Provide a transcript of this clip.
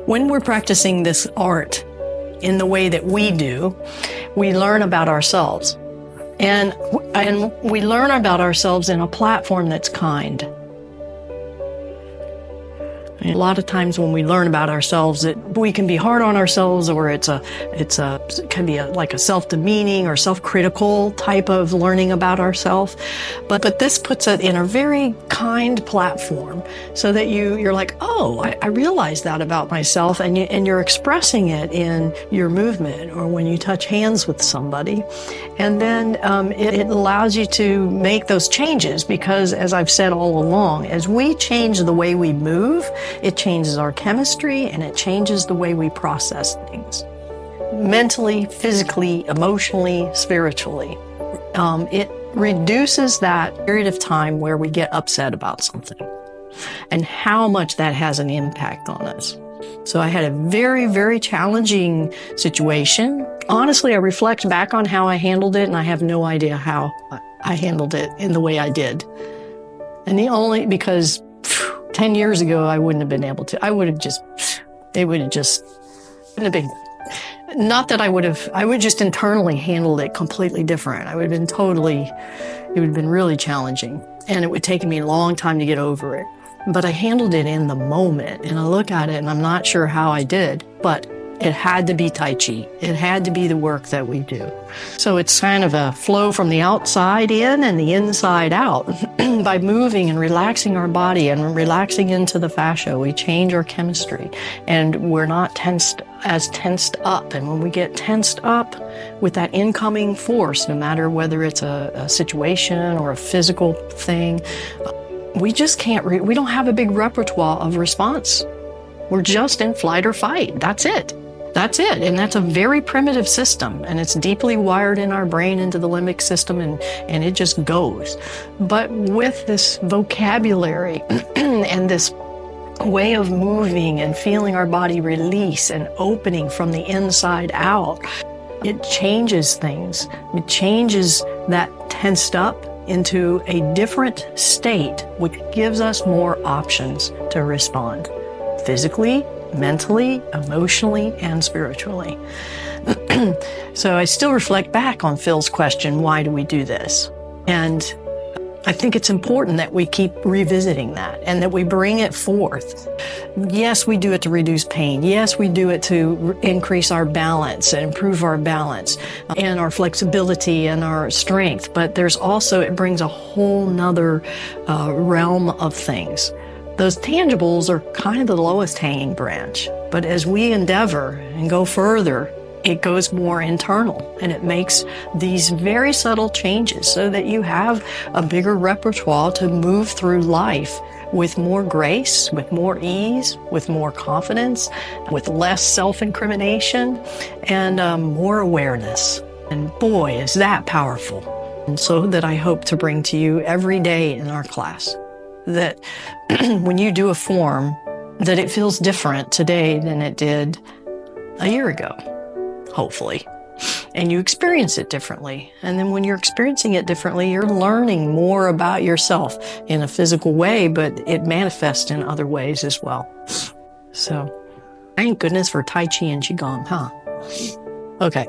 When we're practicing this art in the way that we do, we learn about ourselves. And we learn about ourselves in a platform that's kind. A lot of times when we learn about ourselves, we can be hard on ourselves, or it can be like a self-demeaning or self-critical type of learning about ourselves. But this puts it in a very kind platform, so that you're like, oh, I realize that about myself, and you're expressing it in your movement or when you touch hands with somebody. And then it allows you to make those changes, because as I've said all along, as we change the way we move, it changes our chemistry, and it changes the way we process things. Mentally, physically, emotionally, spiritually. It reduces that period of time where we get upset about something, and how much that has an impact on us. So I had a very, very challenging situation. Honestly, I reflect back on how I handled it, and I have no idea how I handled it in the way I did. And because 10 years ago, I wouldn't have been able to. Wouldn't have been. Not that I would just internally handled it completely different. It would have been really challenging. And it would take me a long time to get over it. But I handled it in the moment, and I look at it and I'm not sure how I did, but it had to be Tai Chi. It had to be the work that we do. So it's kind of a flow from the outside in and the inside out. By moving and relaxing our body and relaxing into the fascia, we change our chemistry, and we're not tensed up. And when we get tensed up with that incoming force, no matter whether it's a situation or a physical thing, we just can't, we don't have a big repertoire of response. We're just in flight or fight. That's it. And that's a very primitive system, and it's deeply wired in our brain into the limbic system, and it just goes. But with this vocabulary and this way of moving and feeling our body release and opening from the inside out, it changes things. It changes that tensed up into a different state, which gives us more options to respond physically, mentally, emotionally, and spiritually. So I still reflect back on Phil's question, why do we do this? And I think it's important that we keep revisiting that, and that we bring it forth. Yes, we do it to reduce pain. Yes, we do it to increase our balance and improve our balance and our flexibility and our strength. But there's also, it brings a whole nother realm of things. Those tangibles are kind of the lowest hanging branch. But as we endeavor and go further, it goes more internal, and it makes these very subtle changes so that you have a bigger repertoire to move through life with more grace, with more ease, with more confidence, with less self-incrimination, and more awareness. And boy, is that powerful. And so that I hope to bring to you every day in our class, that when you do a form, that it feels different today than it did a year ago, hopefully. And you experience it differently. And then when you're experiencing it differently, you're learning more about yourself in a physical way, but it manifests in other ways as well. So, thank goodness for Tai Chi and Qigong, huh? Okay.